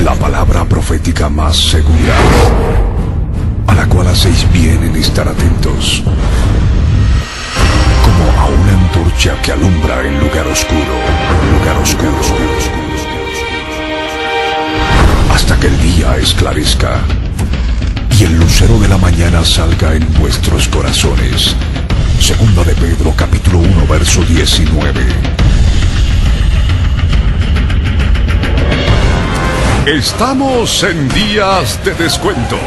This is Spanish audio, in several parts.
la palabra profética más segura, a la cual hacéis bien en estar atentos, como a una antorcha que alumbra en lugar oscuro, hasta que el día esclarezca y el lucero de la mañana salga en vuestros corazones. Segunda de Pedro, capítulo 1, verso 19. Estamos en días de descuento,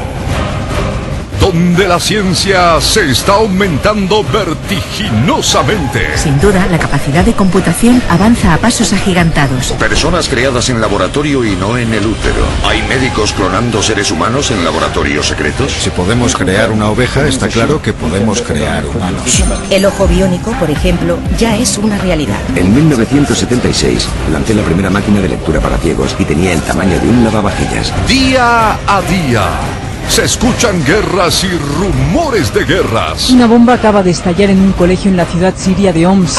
donde la ciencia se está aumentando vertiginosamente. Sin duda, la capacidad de computación avanza a pasos agigantados. Personas creadas en laboratorio y no en el útero. ¿Hay médicos clonando seres humanos en laboratorios secretos? Si podemos crear una oveja, está claro que podemos crear humanos. El ojo biónico, por ejemplo, ya es una realidad. En 1976 lancé la primera máquina de lectura para ciegos y tenía el tamaño de un lavavajillas. Día a día se escuchan guerras y rumores de guerras. Una bomba acaba de estallar en un colegio en la ciudad siria de Homs.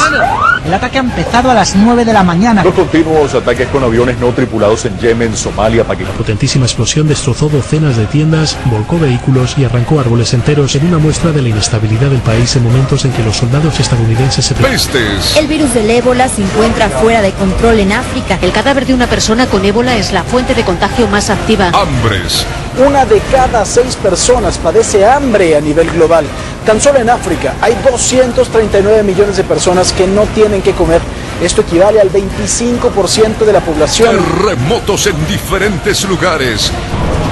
El ataque ha empezado a las 9 de la mañana. Los continuos ataques con aviones no tripulados en Yemen, Somalia, Pakistán. La potentísima explosión destrozó docenas de tiendas, volcó vehículos y arrancó árboles enteros en una muestra de la inestabilidad del país en momentos en que los soldados estadounidenses se... Pestes. El virus del ébola se encuentra fuera de control en África. El cadáver de una persona con ébola es la fuente de contagio más activa. Hambres. Una de cada 6 personas padece hambre a nivel global. Tan solo en África hay 239 millones de personas que no tienen que comer. Esto equivale al 25% de la población. Terremotos en diferentes lugares.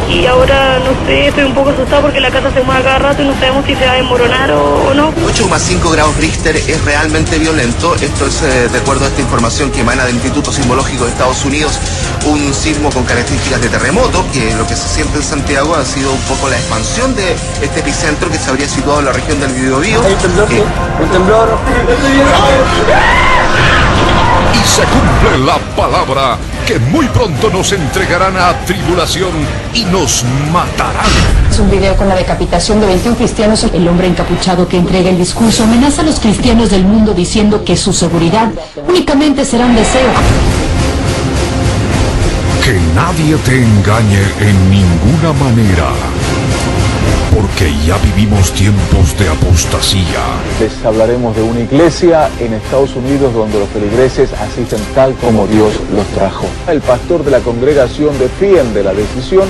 Y ahora, no sé, estoy un poco asustada porque la casa se mueve cada rato y no sabemos si se va a desmoronar o no. 8,5 grados Richter es realmente violento. Esto es, de acuerdo a esta información que emana del Instituto Sismológico de Estados Unidos, un sismo con características de terremoto, que lo que se siente en Santiago ha sido un poco la expansión de este epicentro que se habría situado en la región del Biobío. ¿Hay un temblor? ¿Un temblor? Y se cumple la palabra que muy pronto nos entregarán a tribulación y nos matarán. Es un video con la decapitación de 21 cristianos. El hombre encapuchado que entrega el discurso amenaza a los cristianos del mundo diciendo que su seguridad únicamente será un deseo. Que nadie te engañe en ninguna manera, porque ya vivimos tiempos de apostasía. Les hablaremos de una iglesia en Estados Unidos donde los feligreses asisten tal como Dios los trajo. El pastor de la congregación defiende la decisión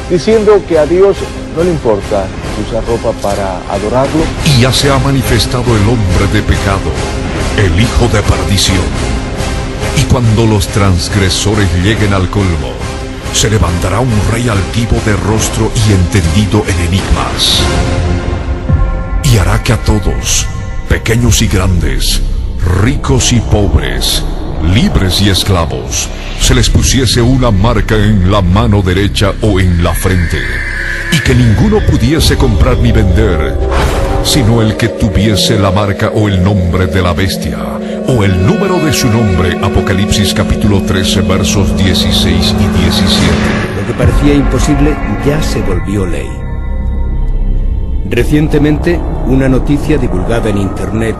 diciendo que a Dios no le importa usar ropa para adorarlo. Y ya se ha manifestado el hombre de pecado, el hijo de perdición. Y cuando los transgresores lleguen al colmo, se levantará un rey altivo de rostro y entendido en enigmas. Y hará que a todos, pequeños y grandes, ricos y pobres, libres y esclavos, se les pusiese una marca en la mano derecha o en la frente, y que ninguno pudiese comprar ni vender, sino el que tuviese la marca o el nombre de la bestia, o el número de su nombre. Apocalipsis capítulo 13, versos 16 y 17. Lo que parecía imposible ya se volvió ley. Recientemente, una noticia divulgada en Internet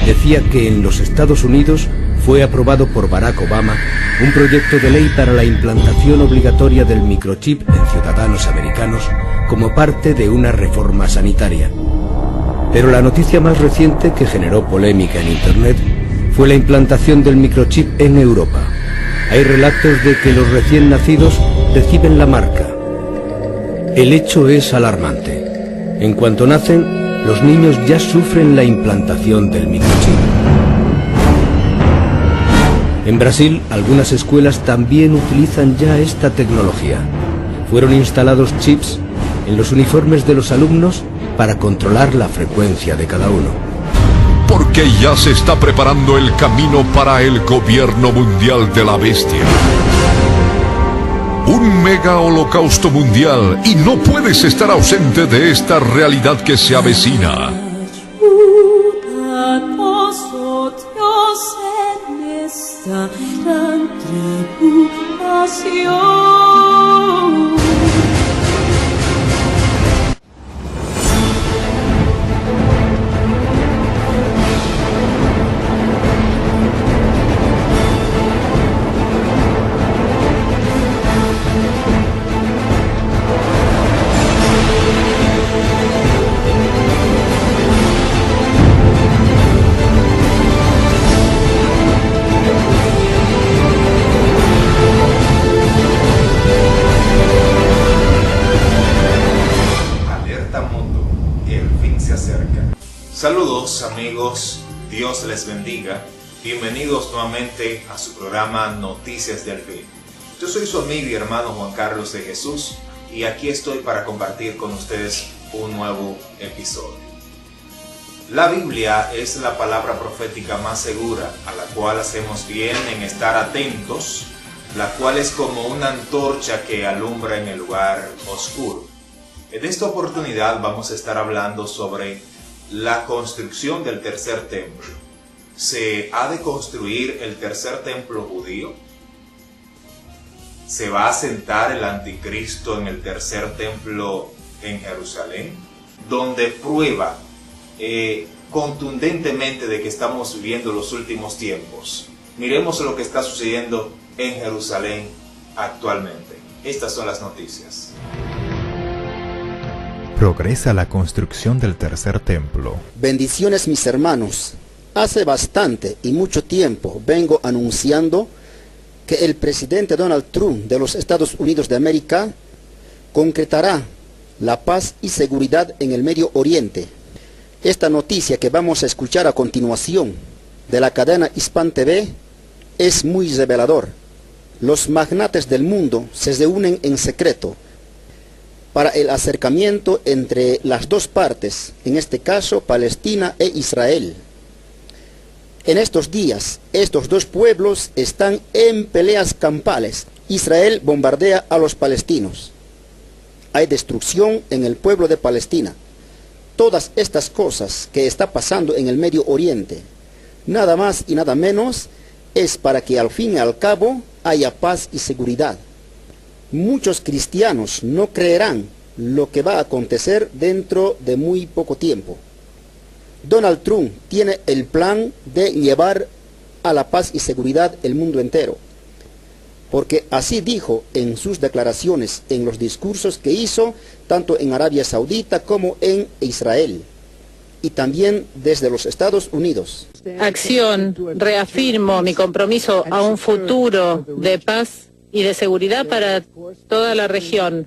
decía que en los Estados Unidos fue aprobado por Barack Obama un proyecto de ley para la implantación obligatoria del microchip en ciudadanos americanos como parte de una reforma sanitaria. Pero la noticia más reciente que generó polémica en Internet fue la implantación del microchip en Europa. Hay relatos de que los recién nacidos reciben la marca. El hecho es alarmante. En cuanto nacen, los niños ya sufren la implantación del microchip. En Brasil, algunas escuelas también utilizan ya esta tecnología. Fueron instalados chips en los uniformes de los alumnos para controlar la frecuencia de cada uno. Porque ya se está preparando el camino para el gobierno mundial de la bestia. Un mega holocausto mundial, y no puedes estar ausente de esta realidad que se avecina. Dios les bendiga. Bienvenidos nuevamente a su programa Noticias del Fin. Yo soy su amigo y hermano Juan Carlos de Jesús y aquí estoy para compartir con ustedes un nuevo episodio. La Biblia es la palabra profética más segura, a la cual hacemos bien en estar atentos, la cual es como una antorcha que alumbra en el lugar oscuro. En esta oportunidad vamos a estar hablando sobre la construcción del tercer templo. ¿Se ha de construir el tercer templo judío? ¿Se va a asentar el anticristo en el tercer templo en Jerusalén? Donde prueba contundentemente de que estamos viviendo los últimos tiempos. Miremos lo que está sucediendo en Jerusalén actualmente. Estas son las noticias. Progresa la construcción del tercer templo. Bendiciones, mis hermanos. Hace bastante y mucho tiempo vengo anunciando que el presidente Donald Trump de los Estados Unidos de América concretará la paz y seguridad en el Medio Oriente. Esta noticia que vamos a escuchar a continuación de la cadena Hispan TV es muy revelador. Los magnates del mundo se reúnen en secreto para el acercamiento entre las dos partes, en este caso Palestina e Israel. En estos días, estos dos pueblos están en peleas campales. Israel bombardea a los palestinos. Hay destrucción en el pueblo de Palestina. Todas estas cosas que está pasando en el Medio Oriente, nada más y nada menos, es para que al fin y al cabo haya paz y seguridad. Muchos cristianos no creerán lo que va a acontecer dentro de muy poco tiempo. Donald Trump tiene el plan de llevar a la paz y seguridad el mundo entero, porque así dijo en sus declaraciones, en los discursos que hizo, tanto en Arabia Saudita como en Israel, y también desde los Estados Unidos. Acción, reafirmo mi compromiso a un futuro de paz y de seguridad para toda la región.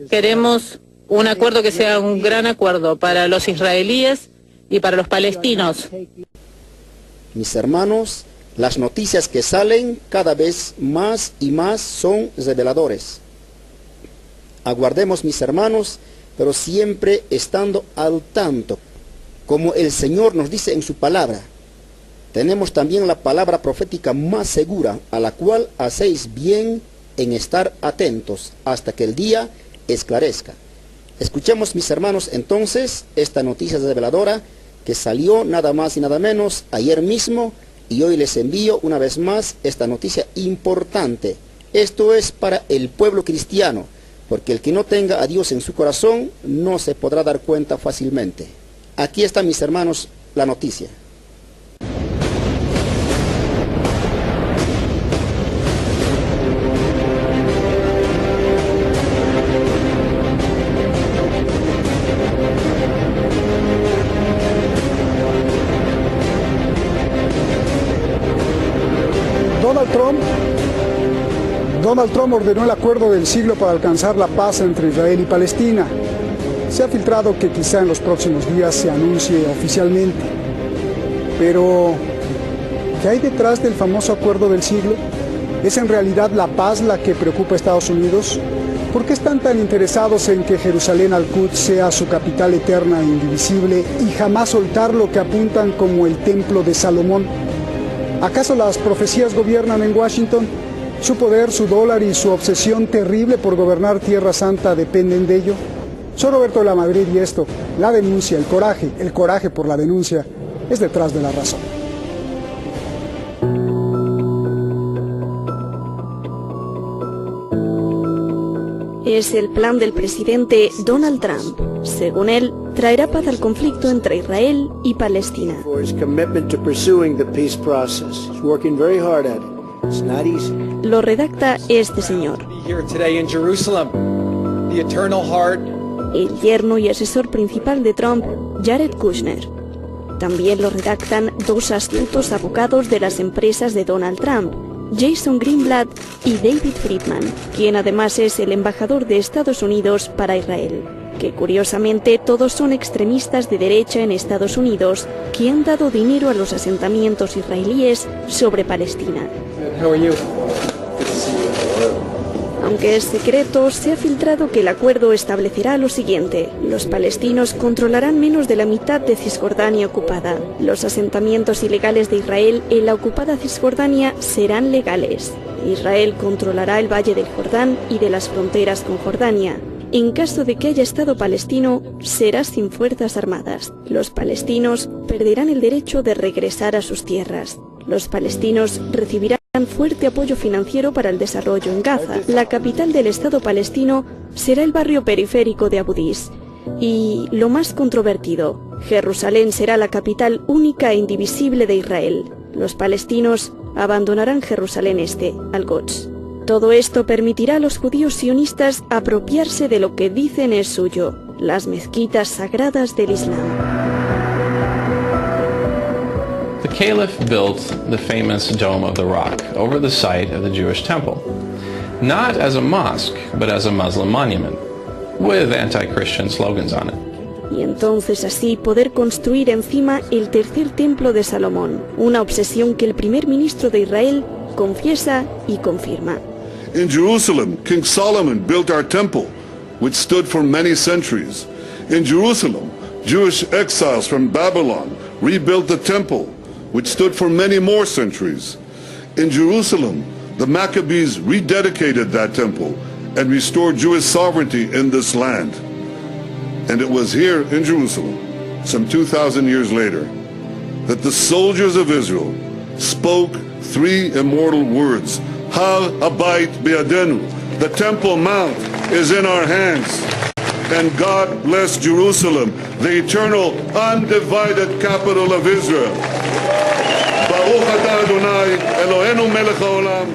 Queremos un acuerdo que sea un gran acuerdo para los israelíes y para los palestinos. Mis hermanos, las noticias que salen cada vez más y más son reveladores. Aguardemos, mis hermanos, pero siempre estando al tanto. Como el Señor nos dice en su palabra, tenemos también la palabra profética más segura, a la cual hacéis bien en estar atentos hasta que el día esclarezca. Escuchemos, mis hermanos, entonces esta noticia reveladora que salió nada más y nada menos ayer mismo, y hoy les envío una vez más esta noticia importante. Esto es para el pueblo cristiano, porque el que no tenga a Dios en su corazón no se podrá dar cuenta fácilmente. Aquí está, mis hermanos, la noticia. Donald Trump ordenó el acuerdo del siglo para alcanzar la paz entre Israel y Palestina. Se ha filtrado que quizá en los próximos días se anuncie oficialmente. Pero, ¿qué hay detrás del famoso acuerdo del siglo? ¿Es en realidad la paz la que preocupa a Estados Unidos? ¿Por qué están tan interesados en que Jerusalén al-Quds sea su capital eterna e indivisible y jamás soltar lo que apuntan como el templo de Salomón? ¿Acaso las profecías gobiernan en Washington? ¿Su poder, su dólar y su obsesión terrible por gobernar Tierra Santa dependen de ello? Soy Roberto de la Madrid y esto, la denuncia, el coraje por la denuncia, es detrás de la razón. Es el plan del presidente Donald Trump. Según él, traerá paz al conflicto entre Israel y Palestina. Lo redacta este señor, el yerno y asesor principal de Trump, Jared Kushner. También lo redactan dos astutos abogados de las empresas de Donald Trump, Jason Greenblatt y David Friedman, quien además es el embajador de Estados Unidos para Israel. que curiosamente todos son extremistas de derecha en Estados Unidos que han dado dinero a los asentamientos israelíes sobre Palestina. Aunque es secreto, se ha filtrado que el acuerdo establecerá lo siguiente: los palestinos controlarán menos de la mitad de Cisjordania ocupada. Los asentamientos ilegales de Israel en la ocupada Cisjordania serán legales. Israel controlará el Valle del Jordán y de las fronteras con Jordania. En caso de que haya Estado palestino, será sin fuerzas armadas. Los palestinos perderán el derecho de regresar a sus tierras. Los palestinos recibirán fuerte apoyo financiero para el desarrollo en Gaza. La capital del Estado palestino será el barrio periférico de Abu Dis. Y lo más controvertido, Jerusalén será la capital única e indivisible de Israel. Los palestinos abandonarán Jerusalén Este, Al-Quds. Todo esto permitirá a los judíos sionistas apropiarse de lo que dicen es suyo, las mezquitas sagradas del Islam. The Caliph built the famous Dome of the Rock over the site of the Jewish temple, not as a mosque, but as a Muslim monument, with anti-Christian slogans on it. Y entonces así poder construir encima el tercer templo de Salomón, una obsesión que el primer ministro de Israel confiesa y confirma. In Jerusalem, King Solomon built our temple, which stood for many centuries. In Jerusalem, Jewish exiles from Babylon rebuilt the temple, which stood for many more centuries. In Jerusalem, the Maccabees rededicated that temple and restored Jewish sovereignty in this land. And it was here in Jerusalem, some 2,000 years later, that the soldiers of Israel spoke three immortal words: Hal Habayit Be'adenu, the Temple Mount is in our hands. And God bless Jerusalem, the eternal, undivided capital of Israel. Baruch atah Adonai, Eloheinu melech haolam.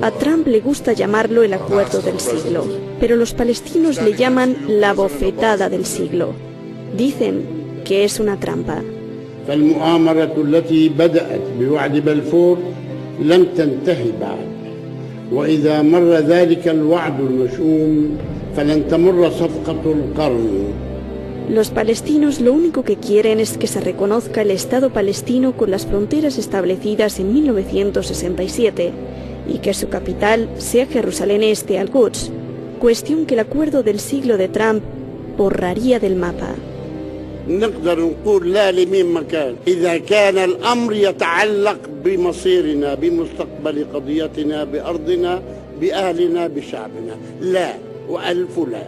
A Trump le gusta llamarlo el acuerdo del siglo, pero los palestinos le llaman la bofetada del siglo. Dicen que es una trampa. فالمؤامرة التي بدأت بوعد بلفور لم تنتهي بعد، وإذا مر ذلك الوعد المشؤوم فلن تمر صفقة القرن. Los palestinos lo único que quieren es que se reconozca el Estado palestino con las fronteras establecidas en 1967 y que su capital sea Jerusalén Este, Al-Quds, cuestión que el acuerdo del siglo de Trump borraría del mapa. نقدر نقول لا لمن مكان إذا كان الأمر يتعلق بمصيرنا بمستقبل قضيتنا بأرضنا بأهلنا بشعبنا لا وألف لا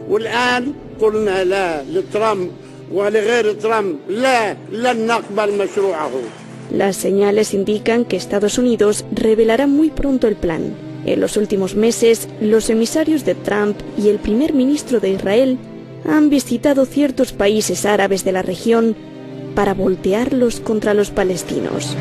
والآن قلنا لا لترامب ولغير ترامب لا لن نقبل مشروعه. Las señales indican que Estados Unidos revelará muy pronto el plan. En los últimos meses, los emisarios de Trump y el primer ministro de Israel han visitado ciertos países árabes de la región para voltearlos contra los palestinos.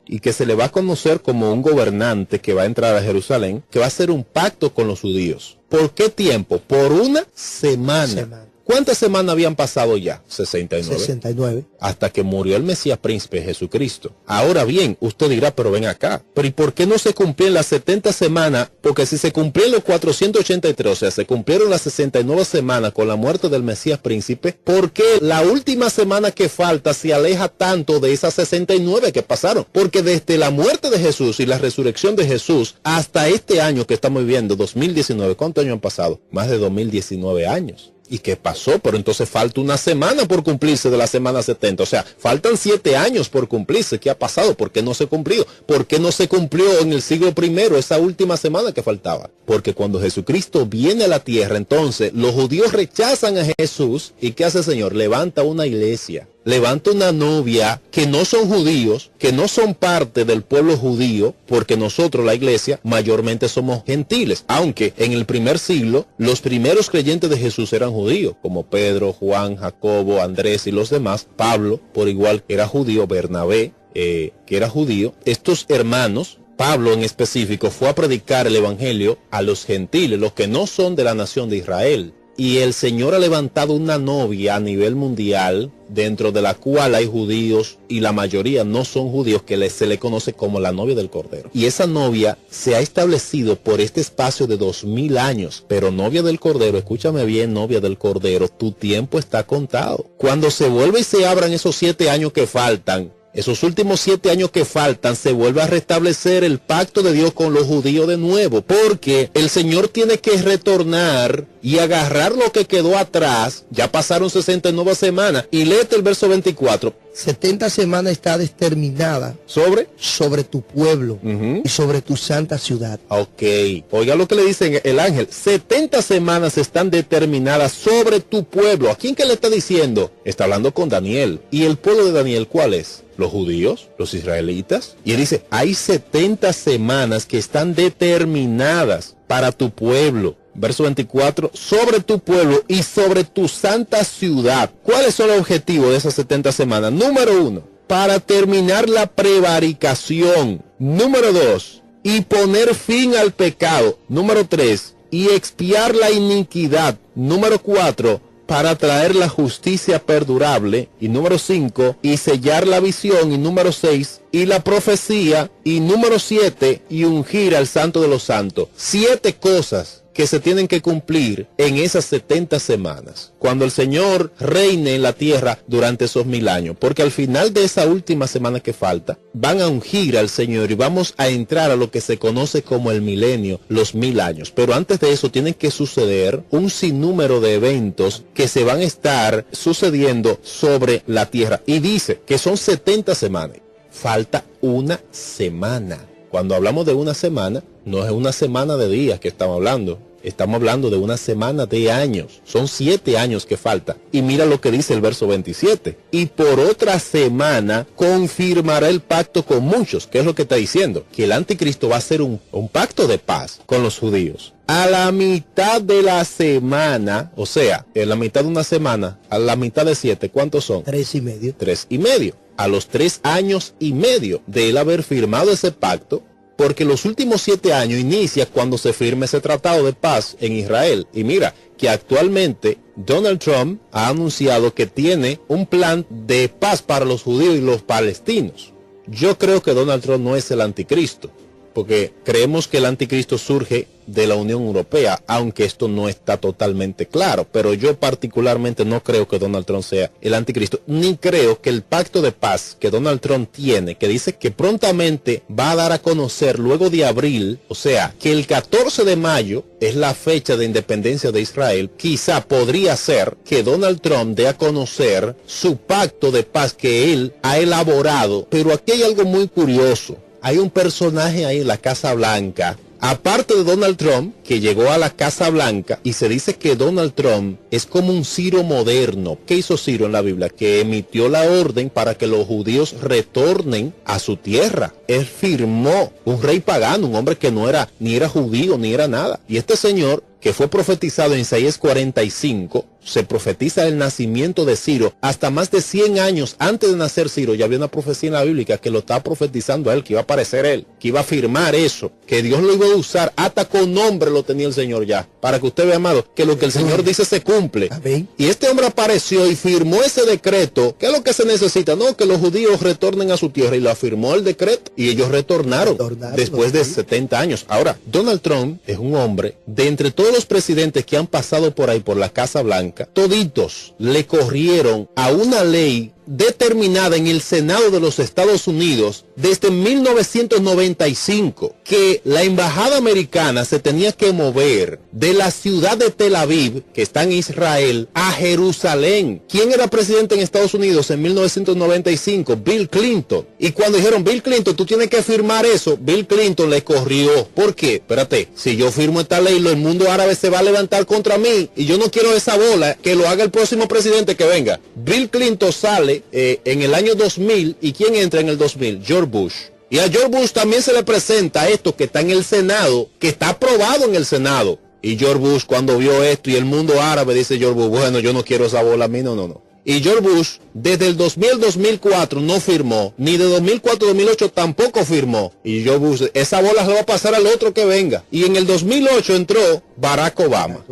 Y que se le va a conocer como un gobernante que va a entrar a Jerusalén, que va a hacer un pacto con los judíos. ¿Por qué tiempo? Por una semana. ¿Cuántas semanas habían pasado ya? 69. 69. Hasta que murió el Mesías príncipe Jesucristo. Ahora bien, usted dirá, pero ven acá. ¿Pero y por qué no se cumplían las 70 semanas? Porque si se cumplieron los 483, o sea, se cumplieron las 69 semanas con la muerte del Mesías príncipe, ¿por qué la última semana que falta se aleja tanto de esas 69 que pasaron? Porque desde la muerte de Jesús y la resurrección de Jesús hasta este año que estamos viviendo, 2019, ¿cuántos años han pasado? Más de 2019 años. ¿Y qué pasó? Pero entonces falta una semana por cumplirse de la semana 70. O sea, faltan 7 años por cumplirse. ¿Qué ha pasado? ¿Por qué no se cumplió? ¿Por qué no se cumplió en el siglo I esa última semana que faltaba? Porque cuando Jesucristo viene a la tierra, entonces los judíos rechazan a Jesús. ¿Y qué hace el Señor? Levanta una iglesia. Levanta una novia que no son judíos, que no son parte del pueblo judío, porque nosotros, la iglesia, mayormente somos gentiles. Aunque en el primer siglo, los primeros creyentes de Jesús eran judíos, como Pedro, Juan, Jacobo, Andrés y los demás. Pablo, por igual, era judío. Bernabé, que era judío. Estos hermanos, Pablo en específico, fue a predicar el evangelio a los gentiles, los que no son de la nación de Israel. y el Señor ha levantado una novia a nivel mundial, dentro de la cual hay judíos y la mayoría no son judíos, que se le conoce como la novia del Cordero. Y esa novia se ha establecido por este espacio de 2000 años. Pero novia del Cordero, escúchame bien, novia del Cordero, tu tiempo está contado. Cuando se vuelve y se abran esos 7 años que faltan, esos últimos 7 años que faltan, se vuelve a restablecer el pacto de Dios con los judíos de nuevo, porque el Señor tiene que retornar y agarrar lo que quedó atrás. Ya pasaron 69 semanas, y léete el verso 24. 70 semanas está determinada sobre tu pueblo y sobre tu santa ciudad. Ok, oiga lo que le dice el ángel. 70 semanas están determinadas sobre tu pueblo. ¿A quién que le está diciendo? Está hablando con Daniel. ¿Y el pueblo de Daniel cuál es? Los judíos, los israelitas. Y él dice, hay 70 semanas que están determinadas para tu pueblo. Verso 24, sobre tu pueblo y sobre tu santa ciudad. ¿Cuáles son los objetivos de esas 70 semanas? Número 1, para terminar la prevaricación. Número 2, y poner fin al pecado. Número 3, y expiar la iniquidad. Número 4, para traer la justicia perdurable. Y número 5, y sellar la visión. Y número 6, y la profecía. Y número 7, y ungir al santo de los santos. 7 cosas que se tienen que cumplir en esas 70 semanas, cuando el Señor reine en la tierra durante esos 1000 años, porque al final de esa última semana que falta, van a ungir al Señor y vamos a entrar a lo que se conoce como el milenio, los 1000 años. Pero antes de eso tienen que suceder un sinnúmero de eventos que se van a estar sucediendo sobre la tierra, y dice que son 70 semanas. Falta una semana. Cuando hablamos de una semana, no es una semana de días que estamos hablando. Estamos hablando de una semana de años. Son 7 años que falta. Y mira lo que dice el verso 27. Y por otra semana confirmará el pacto con muchos. ¿Qué es lo que está diciendo? Que el anticristo va a hacer un pacto de paz con los judíos. A la mitad de la semana, o sea, en la mitad de una semana, a la mitad de 7, ¿cuántos son? 3 y medio. 3 y medio. A los 3 años y medio de él haber firmado ese pacto, porque los últimos 7 años inicia cuando se firme ese tratado de paz en Israel. Y mira, que actualmente Donald Trump ha anunciado que tiene un plan de paz para los judíos y los palestinos. Yo creo que Donald Trump no es el anticristo, porque creemos que el anticristo surge de la Unión Europea, aunque esto no está totalmente claro. Pero yo particularmente no creo que Donald Trump sea el anticristo, ni creo que el pacto de paz que Donald Trump tiene, que dice que prontamente va a dar a conocer luego de abril, o sea, que el 14 de mayo es la fecha de independencia de Israel, quizá podría ser que Donald Trump dé a conocer su pacto de paz que él ha elaborado. Pero aquí hay algo muy curioso. Hay un personaje ahí en la Casa Blanca, aparte de Donald Trump, que llegó a la Casa Blanca, y se dice que Donald Trump es como un Ciro moderno. ¿Qué hizo Ciro en la Biblia? Que emitió la orden para que los judíos retornen a su tierra. Él firmó un rey pagano, un hombre que ni era judío, ni era nada. Y este señor, que fue profetizado en Isaías 45, se profetiza el nacimiento de Ciro. Hasta más de 100 años antes de nacer Ciro, ya había una profecía en la Biblia que lo estaba profetizando a él, que iba a aparecer él, que iba a firmar eso, que Dios lo iba a usar, hasta con nombre lo tenía el Señor ya, para que usted vea, amado, que lo que el Señor dice se cumple. Y este hombre apareció y firmó ese decreto. ¿Qué es lo que se necesita? No, que los judíos retornen a su tierra, y lo afirmó el decreto, y ellos retornaron después de 70 años. Ahora, Donald Trump es un hombre, de entre todos los presidentes que han pasado por ahí, por la Casa Blanca, toditos le corrieron a una ley determinada en el Senado de los Estados Unidos desde 1995, que la embajada americana se tenía que mover de la ciudad de Tel Aviv, que está en Israel, a Jerusalén. ¿Quién era presidente en Estados Unidos en 1995? Bill Clinton. Y cuando dijeron, Bill Clinton, tú tienes que firmar eso, Bill Clinton le corrió. ¿Por qué? Espérate, si yo firmo esta ley, el mundo árabe se va a levantar contra mí, y yo no quiero esa bola, que lo haga el próximo presidente que venga. Bill Clinton sale en el año 2000, ¿y quién entra en el 2000? George Bush. Y a George Bush también se le presenta esto que está en el Senado, que está aprobado en el Senado. Y George Bush, cuando vio esto y el mundo árabe, dice George Bush, bueno, yo no quiero esa bola a mí, no. Y George Bush, desde el 2000-2004 no firmó, ni de 2004-2008 tampoco firmó. Y George Bush, esa bola se va a pasar al otro que venga. Y en el 2008 entró Barack Obama.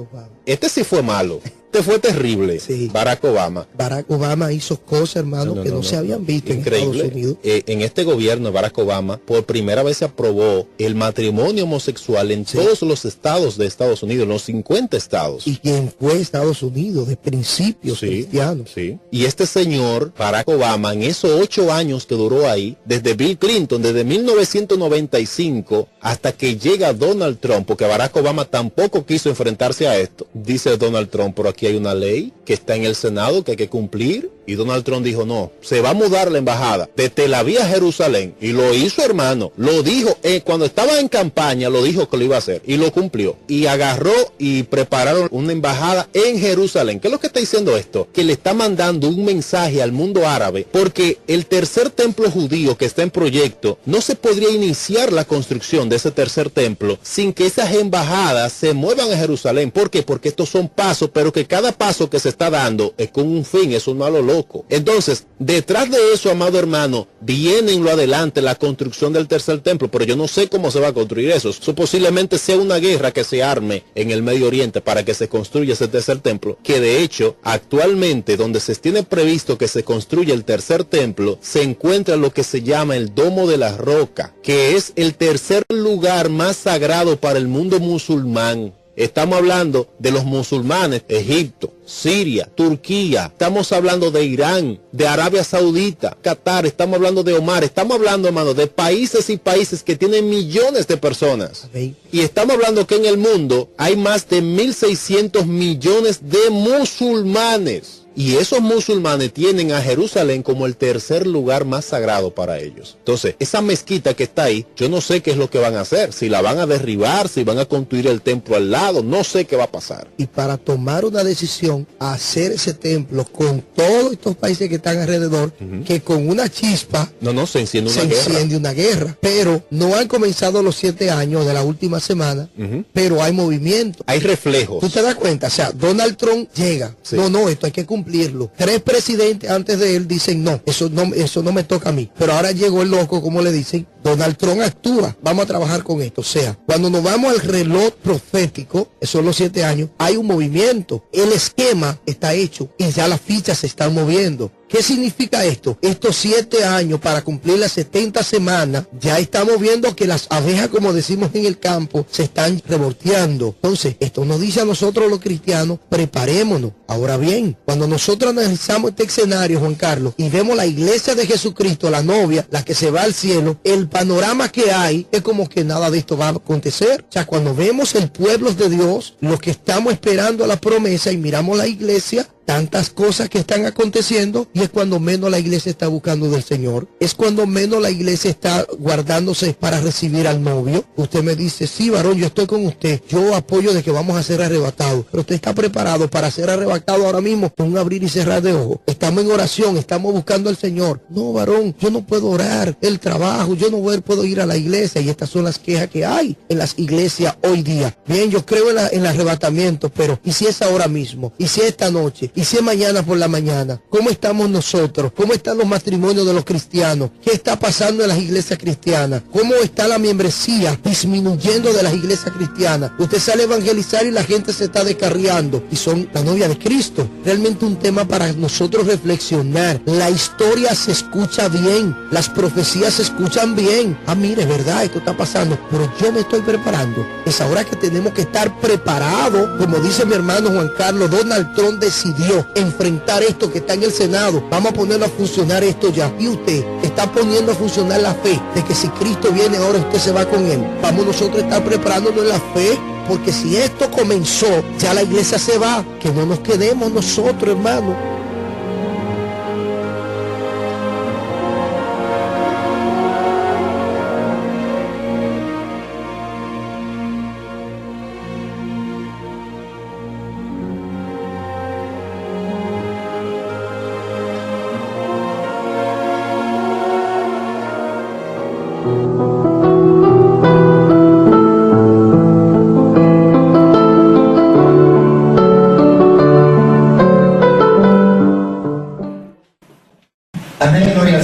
Este sí fue malo. Este fue terrible, sí. Barack Obama. Barack Obama hizo cosas, hermano, que no se habían visto increíble. En Estados Unidos. En este gobierno, Barack Obama, por primera vez se aprobó el matrimonio homosexual en todos los estados de Estados Unidos, los 50 estados. Y quien fue Estados Unidos, de principios cristianos. Sí. Y este señor, Barack Obama, en esos 8 años que duró ahí, desde Bill Clinton, desde 1995 hasta que llega Donald Trump, porque Barack Obama tampoco quiso enfrentarse a esto, dice Donald Trump, pero aquí hay una ley que está en el Senado que hay que cumplir, y Donald Trump dijo no, se va a mudar la embajada de Tel Aviv a Jerusalén, y lo hizo, hermano, lo dijo, cuando estaba en campaña lo dijo que lo iba a hacer, y lo cumplió, y agarró y prepararon una embajada en Jerusalén. ¿Qué es lo que está diciendo esto? Que le está mandando un mensaje al mundo árabe, porque el tercer templo judío que está en proyecto, no se podría iniciar la construcción de ese tercer templo sin que esas embajadas se muevan a Jerusalén. ¿Por qué? Porque estos son pasos, pero que cada paso que se está dando es con un fin, es un malo loco. Entonces, detrás de eso, amado hermano, viene en lo adelante la construcción del tercer templo, pero yo no sé cómo se va a construir eso. Eso posiblemente sea una guerra que se arme en el Medio Oriente para que se construya ese tercer templo, que de hecho, actualmente, donde se tiene previsto que se construya el tercer templo, se encuentra lo que se llama el Domo de la Roca, que es el tercer lugar más sagrado para el mundo musulmán. Estamos hablando de los musulmanes, Egipto, Siria, Turquía, estamos hablando de Irán, de Arabia Saudita, Qatar, estamos hablando de Omar, estamos hablando, hermano, de países y países que tienen millones de personas. Okay. Y estamos hablando que en el mundo hay más de 1.600 millones de musulmanes. Y esos musulmanes tienen a Jerusalén como el tercer lugar más sagrado para ellos. Entonces, esa mezquita que está ahí, yo no sé qué es lo que van a hacer. Si la van a derribar, si van a construir el templo al lado, no sé qué va a pasar. Y para tomar una decisión, hacer ese templo con todos estos países que están alrededor, que con una chispa se enciende una guerra. Pero no han comenzado los 7 años de la última semana, pero hay movimiento. Hay reflejos. ¿Tú te das cuenta? O sea, Donald Trump llega. Sí. No, esto hay que cumplir. 3 presidentes antes de él dicen no, eso no me toca a mí. Pero ahora llegó el loco, como le dicen, Donald Trump actúa, vamos a trabajar con esto. O sea, cuando nos vamos al reloj profético, esos son los 7 años, hay un movimiento, el esquema está hecho y ya las fichas se están moviendo. ¿Qué significa esto? Estos 7 años para cumplir las 70 semanas, ya estamos viendo que las abejas, como decimos en el campo, se están revolteando. Entonces, esto nos dice a nosotros los cristianos, preparémonos. Ahora bien, cuando nosotros analizamos este escenario, Juan Carlos, y vemos la iglesia de Jesucristo, la novia, la que se va al cielo, el panorama que hay es como que nada de esto va a acontecer. O sea, cuando vemos el pueblo de Dios, los que estamos esperando la promesa y miramos la iglesia, tantas cosas que están aconteciendo, y es cuando menos la iglesia está buscando del Señor, es cuando menos la iglesia está guardándose para recibir al novio. Usted me dice, sí, varón, yo estoy con usted, yo apoyo de que vamos a ser arrebatados, pero usted está preparado para ser arrebatado ahora mismo con un abrir y cerrar de ojos. Estamos en oración, estamos buscando al Señor. No, varón, yo no puedo orar, el trabajo, yo no puedo ir a la iglesia, y estas son las quejas que hay en las iglesias hoy día. Bien, yo creo en el arrebatamiento, pero ¿y si es ahora mismo? ¿Y si es esta noche? ¿Y si es mañana por la mañana? ¿Cómo estamos nosotros? ¿Cómo están los matrimonios de los cristianos? ¿Qué está pasando en las iglesias cristianas? ¿Cómo está la membresía disminuyendo de las iglesias cristianas? Usted sale a evangelizar y la gente se está descarriando, y son la novia de Cristo. Realmente un tema para nosotros reflexionar. La historia se escucha bien, las profecías se escuchan bien. Ah, mire, es verdad, esto está pasando, pero yo me estoy preparando. Es ahora que tenemos que estar preparados. Como dice mi hermano Juan Carlos, Donald Trump decidió enfrentar esto que está en el Senado. Vamos a ponerlo a funcionar esto ya. Y usted está poniendo a funcionar la fe de que si Cristo viene ahora, usted se va con él. Vamos nosotros a estar preparándonos en la fe, porque si esto comenzó, ya la iglesia se va. Que no nos quedemos nosotros, hermano.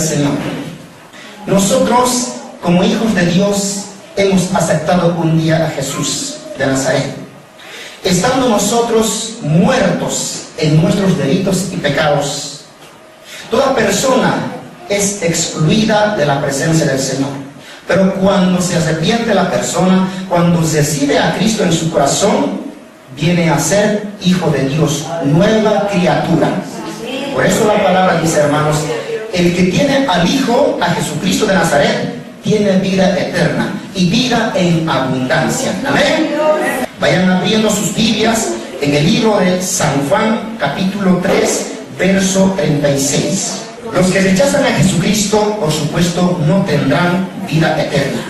Señor. Nosotros, como hijos de Dios, hemos aceptado un día a Jesús de Nazaret. Estando nosotros muertos en nuestros delitos y pecados, toda persona es excluida de la presencia del Señor. Pero cuando se arrepiente la persona, cuando recibe a Cristo en su corazón, viene a ser hijo de Dios, nueva criatura. Por eso la palabra dice, hermanos, el que tiene al Hijo, a Jesucristo de Nazaret, tiene vida eterna y vida en abundancia. Amén. Vayan abriendo sus Biblias en el libro de San Juan, capítulo 3, verso 36. Los que rechazan a Jesucristo, por supuesto, no tendrán vida eterna.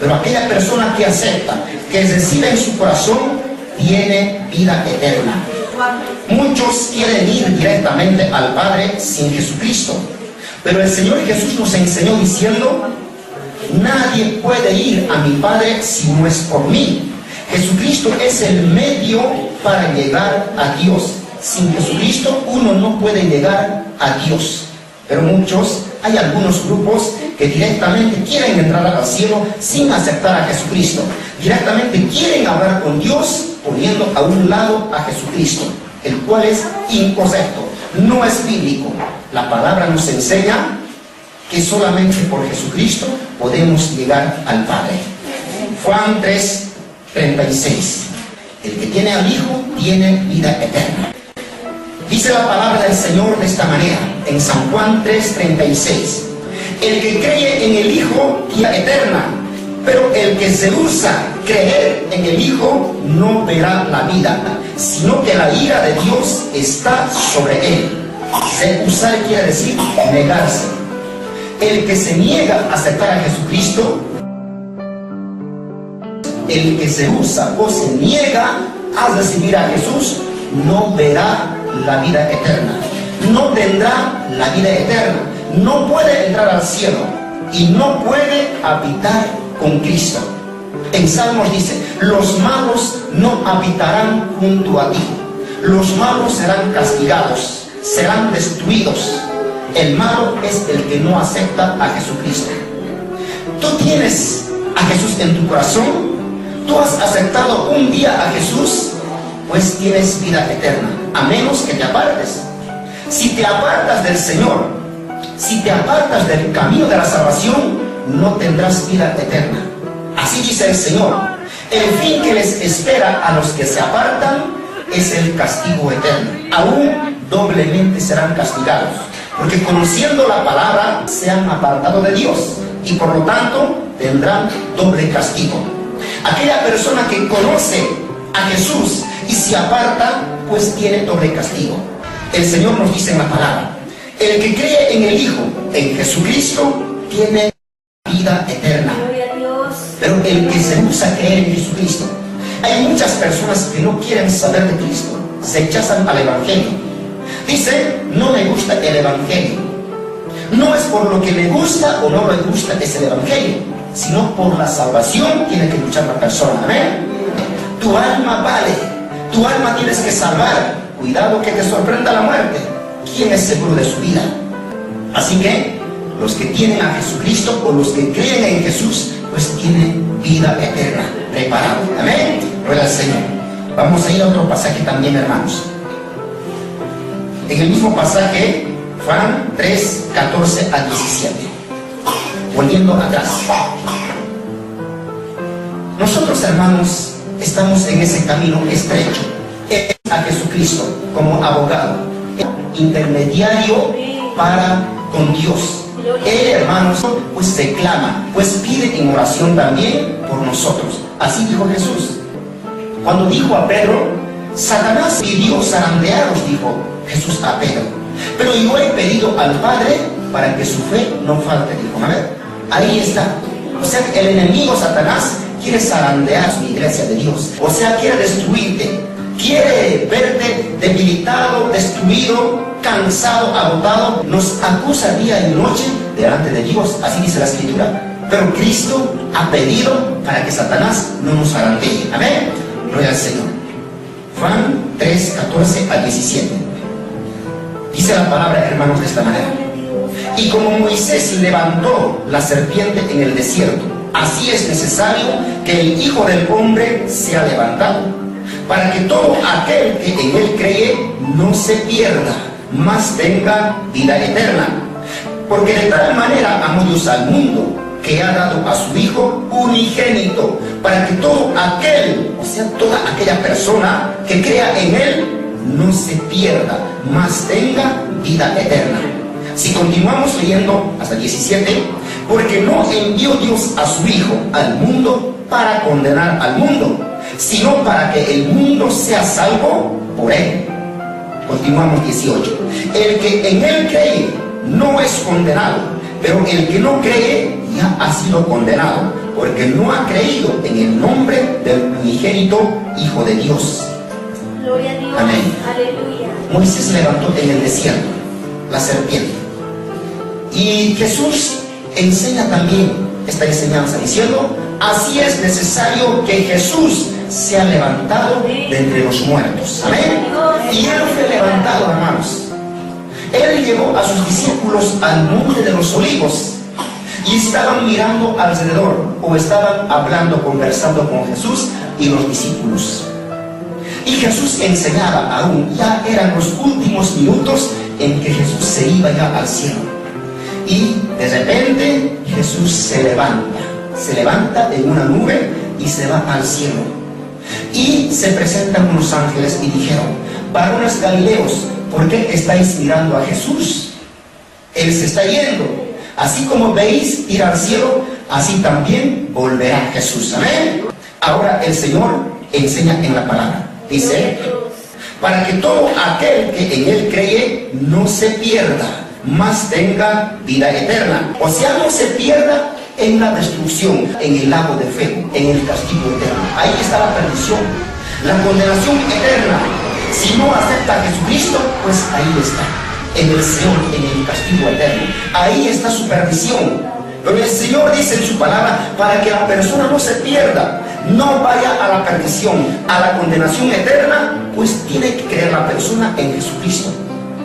Pero aquella persona que acepta, que recibe en su corazón, tiene vida eterna. Muchos quieren ir directamente al Padre sin Jesucristo. Pero el Señor Jesús nos enseñó diciendo, nadie puede ir a mi Padre si no es por mí. Jesucristo es el medio para llegar a Dios. Sin Jesucristo uno no puede llegar a Dios. Pero hay algunos grupos que directamente quieren entrar al cielo sin aceptar a Jesucristo. Directamente quieren hablar con Dios poniendo a un lado a Jesucristo, el cual es incorrecto, no es bíblico. La palabra nos enseña que solamente por Jesucristo podemos llegar al Padre. Juan 3, 36. El que tiene al Hijo tiene vida eterna. Dice la palabra del Señor de esta manera, en San Juan 3, 36. El que cree en el Hijo tiene vida eterna, pero el que se rehúsa creer en el Hijo no verá la vida, sino que la ira de Dios está sobre él. Rehusar quiere decir negarse. El que se niega a aceptar a Jesucristo, el que se rehúsa o se niega a recibir a Jesús, no verá la vida eterna, no tendrá la vida eterna, no puede entrar al cielo y no puede habitar con Cristo. En Salmos dice, los malos no habitarán junto a ti, los malos serán castigados, serán destruidos. El malo es el que no acepta a Jesucristo. Tú tienes a Jesús en tu corazón, tú has aceptado un día a Jesús, pues tienes vida eterna, a menos que te apartes. Si te apartas del Señor, si te apartas del camino de la salvación, no tendrás vida eterna. Así dice el Señor, el fin que les espera a los que se apartan es el castigo eterno. Aún doblemente serán castigados, porque conociendo la palabra se han apartado de Dios y por lo tanto tendrán doble castigo. Aquella persona que conoce a Jesús y se aparta, pues tiene doble castigo. El Señor nos dice en la palabra, el que cree en el Hijo, en Jesucristo, tiene vida eterna. Pero el que se rehúsa a creer en Jesucristo, hay muchas personas que no quieren saber de Cristo, se rechazan al Evangelio. Dice, no me gusta el Evangelio. No es por lo que me gusta o no me gusta es el Evangelio, sino por la salvación tiene que luchar la persona. Amén. Tu alma vale, tu alma tienes que salvar. Cuidado que te sorprenda la muerte. ¿Quién es seguro de su vida? Así que los que tienen a Jesucristo o los que creen en Jesús, pues tienen vida eterna preparada. Amén. Ruega al Señor. Vamos a ir a otro pasaje también, hermanos. En el mismo pasaje, Juan 3, 14 a 17. Volviendo atrás. Nosotros, hermanos, estamos en ese camino estrecho. A Jesucristo como abogado, intermediario para con Dios. Él, hermanos, pues se clama, pues pide en oración también por nosotros. Así dijo Jesús. Cuando dijo a Pedro, Satanás pidió zarandearos, dijo Jesús a Pedro, pero yo he pedido al Padre para que su fe no falte. Dijo, a ver, ahí está. O sea, el enemigo Satanás quiere zarandear a su iglesia de Dios. O sea, quiere destruirte. Quiere verte debilitado, destruido, cansado, agotado. Nos acusa día y noche delante de Dios, así dice la Escritura. Pero Cristo ha pedido para que Satanás no nos zarandee. Amén. Gloria al Señor. Juan 3, 14 al 17. Dice la palabra, hermanos, de esta manera. Y como Moisés levantó la serpiente en el desierto, así es necesario que el Hijo del Hombre sea levantado, para que todo aquel que en él cree no se pierda, mas tenga vida eterna. Porque de tal manera amó Dios al mundo, que ha dado a su Hijo unigénito, para que todo aquel, o sea, toda aquella persona que crea en él, no se pierda, mas tenga vida eterna. Si continuamos leyendo hasta 17, porque no envió Dios a su Hijo al mundo para condenar al mundo, sino para que el mundo sea salvo por él. Continuamos 18. El que en él cree no es condenado, pero el que no cree ya ha sido condenado, porque no ha creído en el nombre del unigénito Hijo de Dios. Gloria a Dios. Amén. Aleluya. Moisés levantó en el desierto la serpiente. Y Jesús enseña también esta enseñanza diciendo, así es necesario que Jesús sea levantado de entre los muertos. Amén. Y él fue levantado, hermanos. Él llevó a sus discípulos al monte de los olivos y estaban mirando alrededor, o estaban hablando, conversando con Jesús y los discípulos. Y Jesús enseñaba aún, ya eran los últimos minutos en que Jesús se iba ya al cielo. Y de repente Jesús se levanta en una nube y se va al cielo. Y se presentan unos ángeles y dijeron, varones galileos, ¿por qué estáis mirando a Jesús? Él se está yendo. Así como veis ir al cielo, así también volverá Jesús. Amén. Ahora el Señor enseña en la palabra. Dice, para que todo aquel que en él cree no se pierda, mas tenga vida eterna. O sea, no se pierda en la destrucción, en el lago de fuego, en el castigo eterno. Ahí está la perdición, la condenación eterna. Si no acepta a Jesucristo, pues ahí está, en el Señor, en el castigo eterno. Ahí está su perdición. Pero el Señor dice en su palabra, para que la persona no se pierda, no vaya a la perdición, a la condenación eterna, pues tiene que creer la persona en Jesucristo.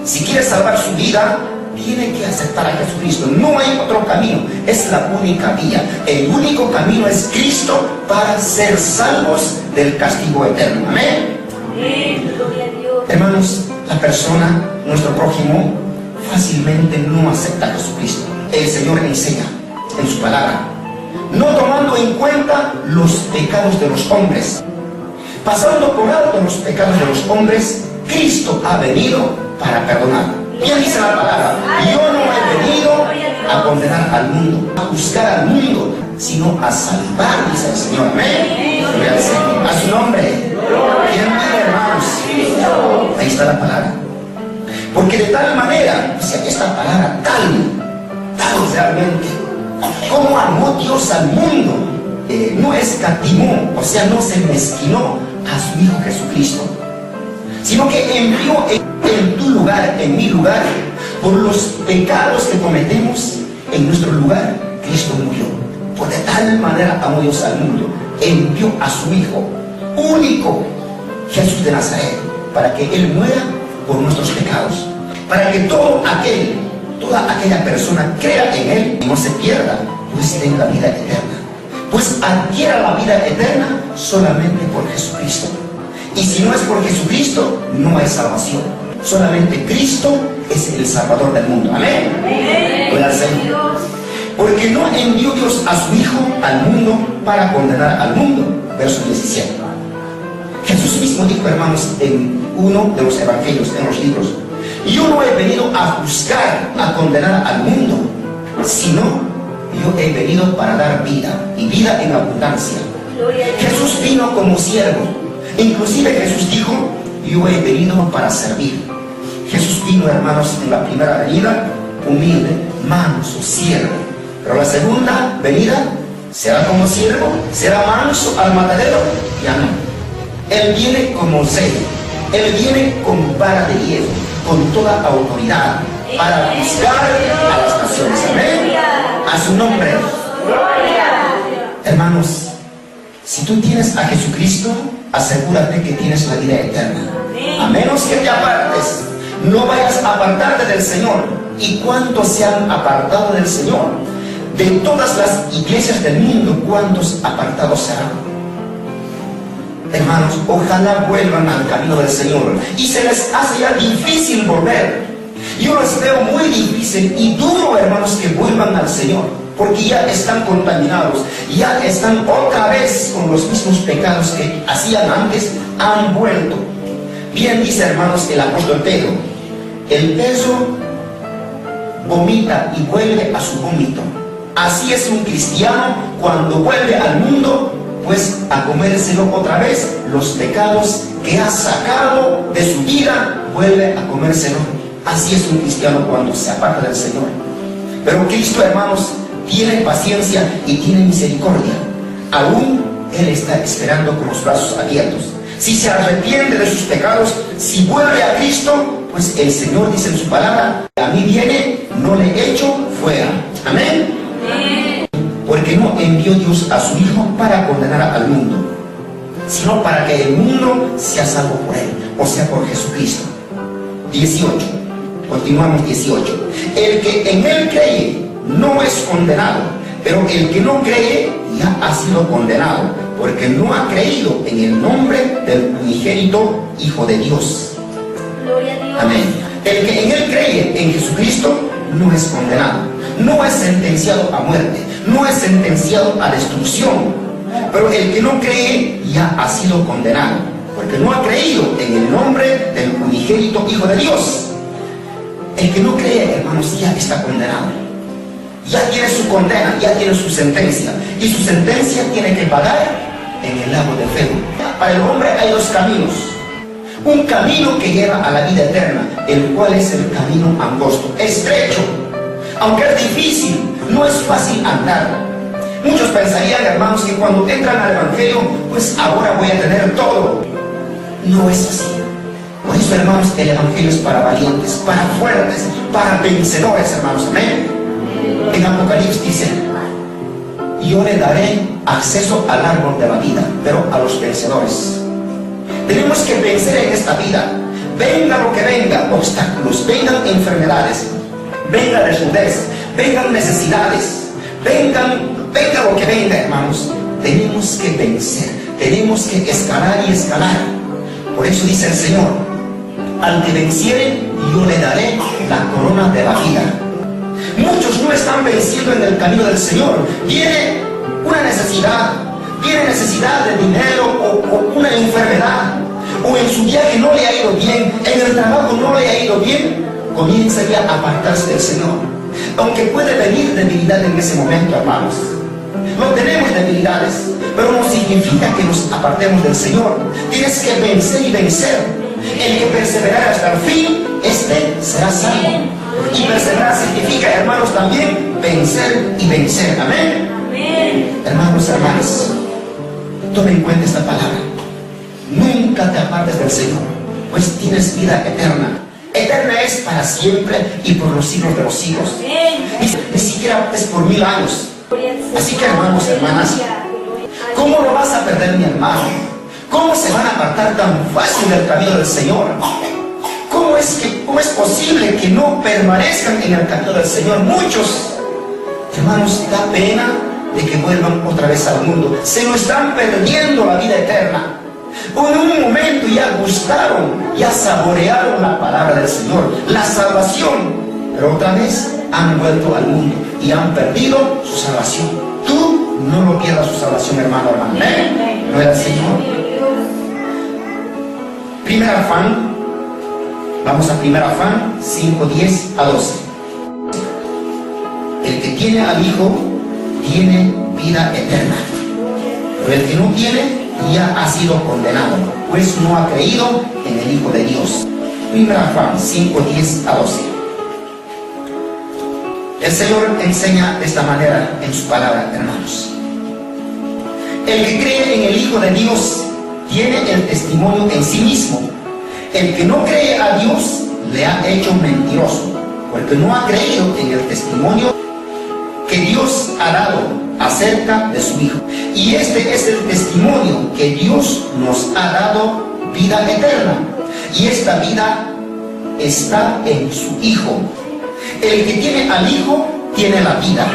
Si quiere salvar su vida, tiene que aceptar a Jesucristo. No hay otro camino, es la única vía. El único camino es Cristo para ser salvos del castigo eterno. Amén. Hermanos, la persona, nuestro prójimo, fácilmente no acepta a Jesucristo. El Señor enseña en su palabra, no tomando en cuenta los pecados de los hombres, pasando por alto los pecados de los hombres, Cristo ha venido para perdonar. ¿Quién dice la palabra? Yo no he venido a condenar al mundo, a juzgar al mundo, sino a salvar, dice el Señor. Amén. A su nombre. ¿Quién vive, hermanos? Ahí está la palabra. Porque de tal manera, o sea, esta palabra tal realmente, como amó Dios al mundo, no escatimó, o sea, no se mezquinó a su Hijo Jesucristo, sino que envió en tu lugar, en mi lugar, por los pecados que cometemos en nuestro lugar, Cristo murió. Por de tal manera amó Dios al mundo, envió a su Hijo único, Jesús de Nazaret, para que Él muera por nuestros pecados, para que toda aquella persona crea en Él y no se pierda, pues tenga vida eterna, pues adquiera la vida eterna solamente por Jesucristo. Y si no es por Jesucristo, no hay salvación. Solamente Cristo es el Salvador del mundo. Amén. Gloria al Señor. Porque no envió Dios a su Hijo al mundo para condenar al mundo. Verso 17. Jesús mismo dijo, hermanos, en uno de los evangelios, en los libros, yo no he venido a juzgar, a condenar al mundo, sino yo he venido para dar vida, y vida en abundancia. Jesús vino como siervo. Inclusive Jesús dijo, yo he venido para servir. Jesús vino, hermanos, en la primera venida, humilde, manso, siervo. Pero la segunda venida, será como siervo, será manso al matadero, ya no. Él viene como rey, Él viene con vara de hierro, con toda autoridad, para juzgar a las naciones. Amén. A su nombre. Hermanos, si tú tienes a Jesucristo, asegúrate que tienes la vida eterna. A menos que te apartes, No vayas a apartarte del Señor. ¿Y cuántos se han apartado del Señor? De todas las iglesias del mundo, ¿cuántos apartados serán? Hermanos, ojalá vuelvan al camino del Señor. Y se les hace ya difícil volver. Yo les veo muy difícil y duro, hermanos, que vuelvan al Señor, porque ya están contaminados, ya están otra vez con los mismos pecados que hacían antes, han vuelto. Bien dice, hermanos, el apóstol Pedro, el peso vomita y vuelve a su vómito. Así es un cristiano cuando vuelve al mundo, pues a comérselo otra vez, los pecados que ha sacado de su vida, vuelve a comérselo. Así es un cristiano cuando se aparta del Señor. Pero Cristo, hermanos, tiene paciencia y tiene misericordia. Aún Él está esperando con los brazos abiertos. Si se arrepiente de sus pecados, si vuelve a Cristo, pues el Señor dice en su palabra, a mí viene, no le echo fuera. Amén. Porque no envió Dios a su Hijo para condenar al mundo, sino para que el mundo sea salvo por Él, o sea, por Jesucristo. 18. Continuamos 18. El que en Él cree no es condenado, pero el que no cree ya ha sido condenado, porque no ha creído en el nombre del unigénito Hijo de Dios. Gloria a Dios. Amén. El que en Él cree, en Jesucristo, no es condenado, no es sentenciado a muerte, no es sentenciado a destrucción. Pero el que no cree ya ha sido condenado, porque no ha creído en el nombre del unigénito Hijo de Dios. El que no cree, hermanos, ya está condenado. Ya tiene su condena, ya tiene su sentencia. Y su sentencia tiene que pagar en el lago de fuego. Para el hombre hay dos caminos. Un camino que lleva a la vida eterna, el cual es el camino angosto, estrecho. Aunque es difícil, no es fácil andar. Muchos pensarían, hermanos, que cuando entran al Evangelio, pues ahora voy a tener todo. No es así. Por eso, hermanos, el Evangelio es para valientes, para fuertes, para vencedores, hermanos. Amén. En Apocalipsis dice, yo le daré acceso al árbol de la vida, pero a los vencedores. Tenemos que vencer en esta vida. Venga lo que venga, obstáculos, vengan enfermedades, venga desnudez, vengan necesidades, venga lo que venga, hermanos. Tenemos que vencer, tenemos que escalar y escalar. Por eso dice el Señor, al que venciere, yo le daré la corona de la vida. Muchos no están venciendo en el camino del Señor. Viene una necesidad, tiene necesidad de dinero o una enfermedad, o en su viaje no le ha ido bien, en el trabajo no le ha ido bien, comienza ya a apartarse del Señor. Aunque puede venir debilidad en ese momento, hermanos. No tenemos debilidades, pero no significa que nos apartemos del Señor. Tienes que vencer y vencer. El que perseverará hasta el fin, este será salvo. Y perseverar significa, hermanos, también vencer y vencer. Amén. Hermanos, hermanas, tomen en cuenta esta palabra. Nunca te apartes del Señor, pues tienes vida eterna. Eterna es para siempre y por los siglos de los siglos. Ni siquiera es por 1000 años. Así que, hermanos, hermanas, ¿cómo lo vas a perder, mi hermano? ¿Cómo se van a apartar tan fácil del camino del Señor? ¿Cómo es posible que no permanezcan en el camino del Señor? Muchos, hermanos, da pena de que vuelvan otra vez al mundo. Se lo están perdiendo la vida eterna. En un momento ya gustaron, ya saborearon la palabra del Señor, la salvación, pero otra vez han vuelto al mundo y han perdido su salvación. Tú no lo pierdas su salvación, hermano, hermana. No es así, ¿no? Primera Juan, vamos a Primera Juan 5:10 a 12. El que tiene al Hijo tiene vida eterna, pero el que no tiene ya ha sido condenado, pues no ha creído en el Hijo de Dios. Primera Juan 5:10 a 12. El Señor enseña de esta manera en su palabra, hermanos. El que cree en el Hijo de Dios tiene el testimonio en sí mismo. El que no cree a Dios le ha hecho mentiroso, porque no ha creído en el testimonio que Dios ha dado acerca de su Hijo. Y este es el testimonio, que Dios nos ha dado vida eterna. Y esta vida está en su Hijo. El que tiene al Hijo tiene la vida.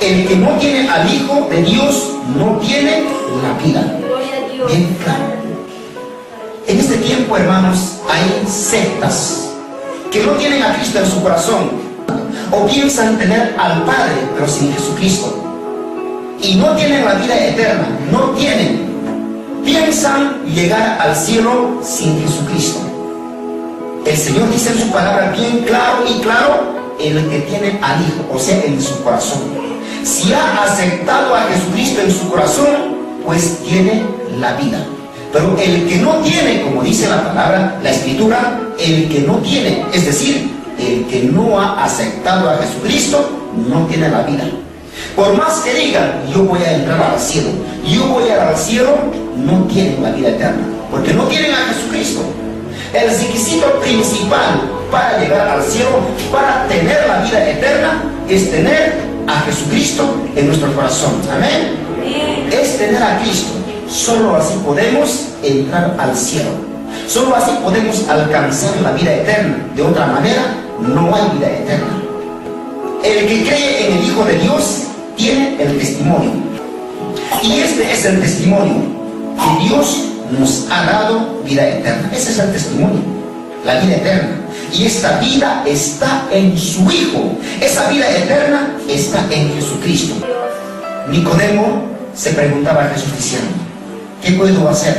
El que no tiene al Hijo de Dios no tiene la vida. Bien claro. En este tiempo, hermanos, hay sectas que no tienen a Cristo en su corazón, o piensan tener al Padre pero sin Jesucristo, y no tienen la vida eterna, no tienen. Piensan llegar al cielo sin Jesucristo. El Señor dice en su palabra bien claro y claro: el que tiene al Hijo, o sea, en su corazón. Si ha aceptado a Jesucristo en su corazón, pues tiene la vida. Pero el que no tiene, como dice la palabra, la Escritura, el que no tiene, es decir, el que no ha aceptado a Jesucristo, no tiene la vida. Por más que digan, yo voy a entrar al cielo, yo voy a ir al cielo, no tienen la vida eterna, porque no tienen a Jesucristo. El requisito principal para llegar al cielo, para tener la vida eterna, es tener a Jesucristo en nuestro corazón. Amén. Es tener a Cristo. Solo así podemos entrar al cielo. Solo así podemos alcanzar la vida eterna. De otra manera, no hay vida eterna. El que cree en el Hijo de Dios tiene el testimonio. Y este es el testimonio, que Dios nos ha dado vida eterna. Ese es el testimonio, la vida eterna. Y esta vida está en su Hijo. Esa vida eterna está en Jesucristo. Nicodemo se preguntaba a Jesús diciendo: ¿qué puedo hacer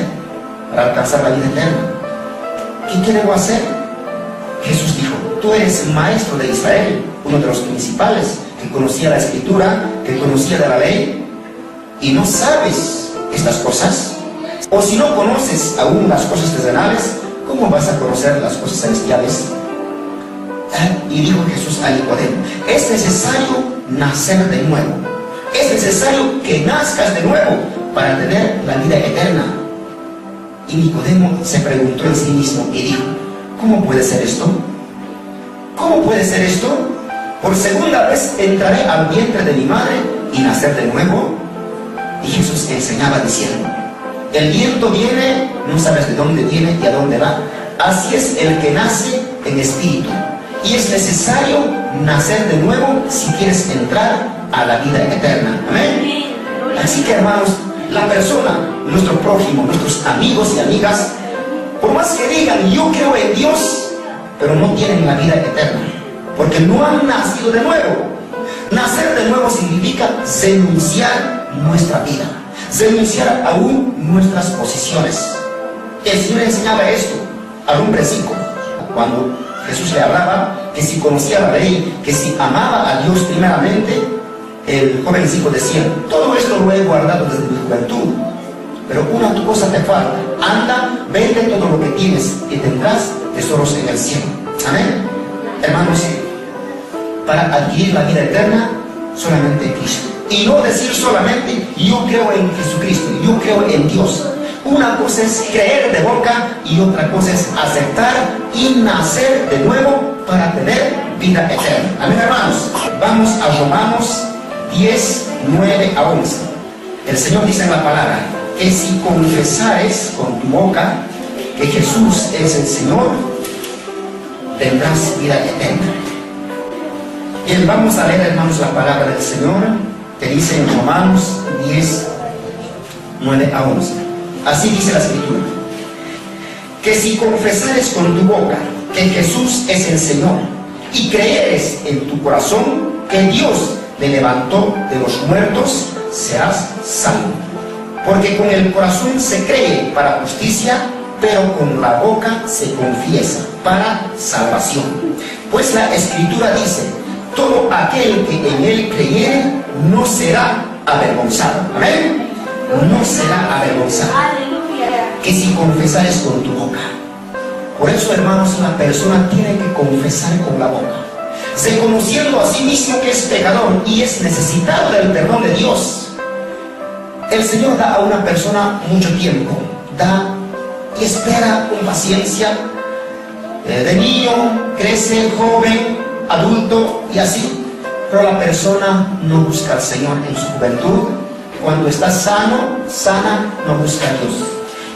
para alcanzar la vida eterna? ¿Qué quiero hacer? Jesús dijo: tú eres maestro de Israel, uno de los principales, que conocía la Escritura, que conocía de la ley, y no sabes estas cosas. O si no conoces aún las cosas terrenales, ¿cómo vas a conocer las cosas celestiales? Y dijo Jesús a Nicodemo: es necesario nacer de nuevo. Es necesario que nazcas de nuevo para tener la vida eterna. Y Nicodemo se preguntó en sí mismo y dijo: ¿cómo puede ser esto? ¿Cómo puede ser esto? ¿Por segunda vez entraré al vientre de mi madre y nacer de nuevo? Y Jesús enseñaba diciendo: el viento viene, no sabes de dónde viene y a dónde va. Así es el que nace en espíritu. Y es necesario nacer de nuevo si quieres entrar a la vida eterna. Amén. Así que, hermanos, la persona, nuestro prójimo, nuestros amigos y amigas, por más que digan yo creo en Dios, pero no tienen la vida eterna, porque no han nacido de nuevo. Nacer de nuevo significa renunciar nuestra vida, renunciar aún nuestras posiciones. El Señor enseñaba esto al hombre rico, cuando Jesús le hablaba que si conocía la ley, que si amaba a Dios primeramente. El joven rico decía: todo esto lo he guardado desde mi juventud, pero una cosa te falta. Anda, vende todo lo que tienes y tendrás tesoros en el cielo. Amén. Hermanos, para adquirir la vida eterna, solamente en Cristo. Y no decir solamente yo creo en Jesucristo, yo creo en Dios. Una cosa es creer de boca y otra cosa es aceptar y nacer de nuevo para tener vida eterna. Amén, hermanos. Vamos a Romanos 10, 9 a 11. El Señor dice en la palabra que si confesares con tu boca que Jesús es el Señor, tendrás vida eterna. Bien, vamos a leer, hermanos, la palabra del Señor que dice en Romanos 10, 9 a 11. Así dice la Escritura: que si confesares con tu boca que Jesús es el Señor y creeres en tu corazón que Dios le levantó de los muertos, serás salvo. Porque con el corazón se cree para justicia, pero con la boca se confiesa para salvación. Pues la Escritura dice: todo aquel que en él creyere no será avergonzado. Amén. No será avergonzado. Que si confesares con tu boca. Por eso, hermanos, una persona tiene que confesar con la boca, reconociendo a sí mismo que es pecador y es necesitado del perdón de Dios. El Señor da a una persona mucho tiempo, da y espera con paciencia. De niño, crece, joven, adulto y así. Pero la persona no busca al Señor en su juventud. Cuando está sano, sana, no busca a Dios.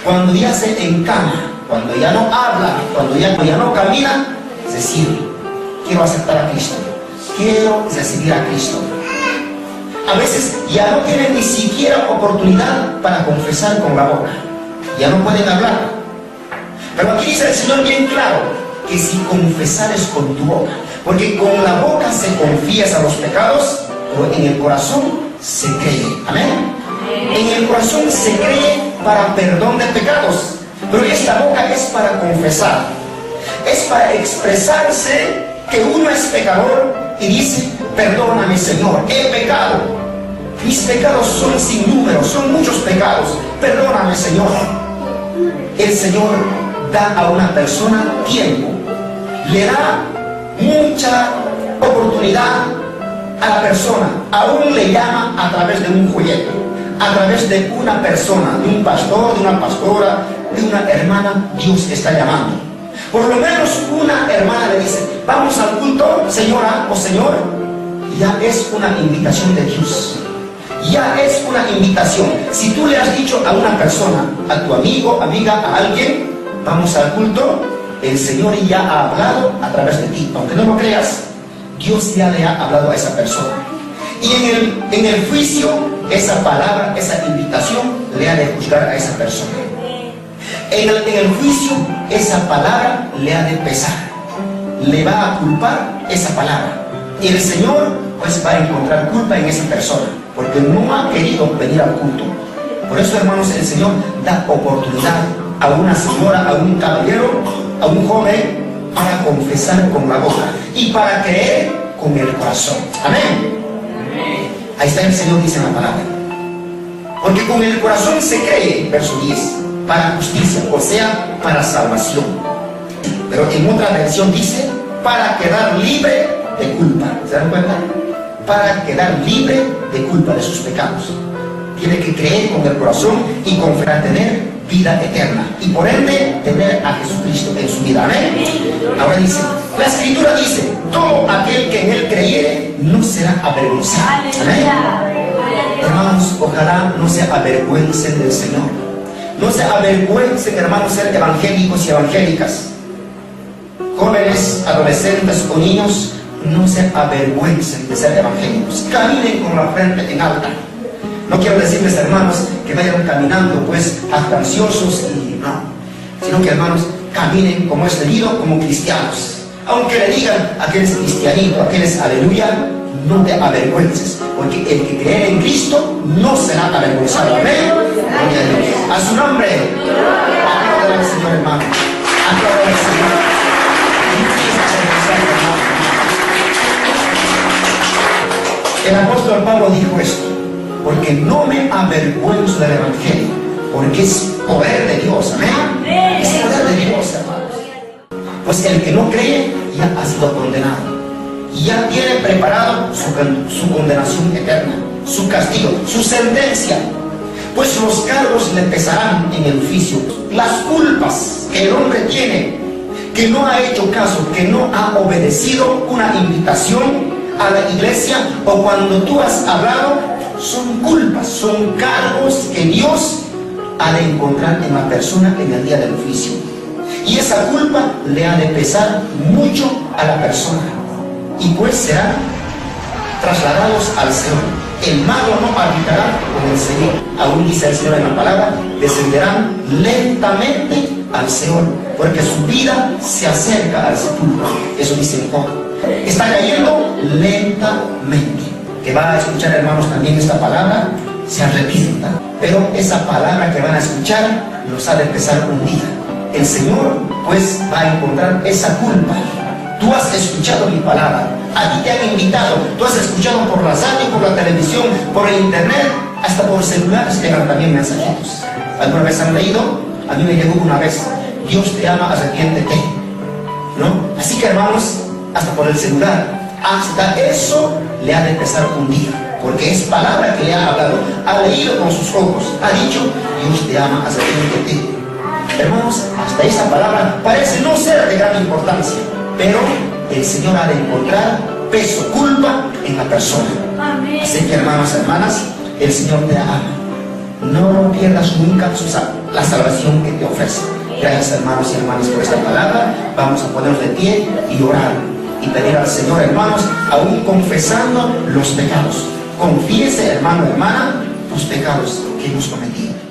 Cuando ya se encama, cuando ya no habla, cuando ya no camina, es decir, quiero aceptar a Cristo, quiero recibir a Cristo. A veces ya no tienen ni siquiera oportunidad para confesar con la boca, ya no pueden hablar. Pero aquí dice el Señor bien claro, que si confesares con tu boca, porque con la boca se confiesa los pecados, pero en el corazón se cree. Amén. En el corazón se cree para perdón de pecados, pero esta boca es para confesar, es para expresarse que uno es pecador y dice, perdóname Señor, he pecado, mis pecados son sin número, son muchos pecados, perdóname Señor. El Señor da a una persona tiempo, le da mucha oportunidad a la persona, aún le llama a través de un folleto, a través de una persona, de un pastor, de una pastora, de una hermana. Dios está llamando. Por lo menos una hermana le dice, vamos al culto, señora o señor. Ya es una invitación de Dios, ya es una invitación. Si tú le has dicho a una persona, a tu amigo, amiga, a alguien, vamos al culto, el Señor ya ha hablado a través de ti. Aunque no lo creas, Dios ya le ha hablado a esa persona. Y en el juicio, esa palabra, esa invitación, le ha de juzgar a esa persona. En el juicio, esa palabra le ha de pesar. Le va a culpar esa palabra. Y el Señor, pues, va a encontrar culpa en esa persona, porque no ha querido venir al culto. Por eso, hermanos, el Señor da oportunidad a una señora, a un caballero, a un joven, para confesar con la boca y para creer con el corazón. Amén. Ahí está el Señor, dice la palabra. Porque con el corazón se cree, verso 10, para justicia, o sea, para salvación. Pero en otra versión dice, para quedar libre de culpa. ¿Se dan cuenta? Para quedar libre de culpa de sus pecados. Tiene que creer con el corazón y confesar, tener vida eterna, y por ende tener a Jesucristo en su vida. Amén. Ahora dice, la Escritura dice, todo aquel que en él creyere no será avergonzado. Amén. Hermanos, ojalá no se avergüencen del Señor, no se avergüencen, hermanos, ser evangélicos y evangélicas. Jóvenes, adolescentes o niños, no se avergüencen de ser evangélicos, caminen con la frente en alta. No quiero decirles, hermanos, que vayan caminando pues jactanciosos y no, sino que, hermanos, caminen como es debido, como cristianos. Aunque le digan aquel es cristianito, aquel es aleluya, no te avergüences, porque el que cree en Cristo no será avergonzado. Amén. A su nombre. Aclárale al Señor, hermano. Aclárale al Señor. El apóstol Pablo dijo esto, porque no me avergüenzo del Evangelio, porque es poder de Dios. Amén. Es poder de Dios, hermanos. Pues el que no cree ya ha sido condenado, y ya tiene preparado su condenación eterna, su castigo, su sentencia. Pues los cargos le pesarán en el juicio. Las culpas que el hombre tiene, que no ha hecho caso, que no ha obedecido una invitación a la iglesia, o cuando tú has hablado, son culpas, son cargos que Dios ha de encontrar en la persona en el día del juicio. Y esa culpa le ha de pesar mucho a la persona, y pues serán trasladados al Señor. El mago no habitará con el Señor. Aún dice el Señor en la palabra, descenderán lentamente al Señor, porque su vida se acerca al sepulcro. Eso dice en Job. Está cayendo lentamente. Que va a escuchar, hermanos, también esta palabra, se arrepienta. Pero esa palabra que van a escuchar los ha de pesar un día. El Señor pues va a encontrar esa culpa. Tú has escuchado mi palabra, a ti te han invitado, tú has escuchado por la radio, por la televisión, por el internet, hasta por celulares llegan también mensajitos. ¿Alguna vez han leído? A mí me llegó una vez, Dios te ama, arrepiéntete, ¿no? Así que, hermanos, hasta por el celular, hasta eso le ha de pesar un día, porque es palabra que le ha hablado, ha leído con sus ojos, ha dicho, Dios te ama, arrepiéntete. Hermanos, hasta esa palabra parece no ser de gran importancia, pero el Señor ha de encontrar peso, culpa en la persona. Así que, hermanos, hermanas, el Señor te ama. No pierdas nunca la salvación que te ofrece. Gracias, hermanos y hermanas, por esta palabra. Vamos a ponernos de pie y orar y pedir al Señor, hermanos, aún confesando los pecados. Confiese, hermano, hermana, tus pecados que hemos cometido.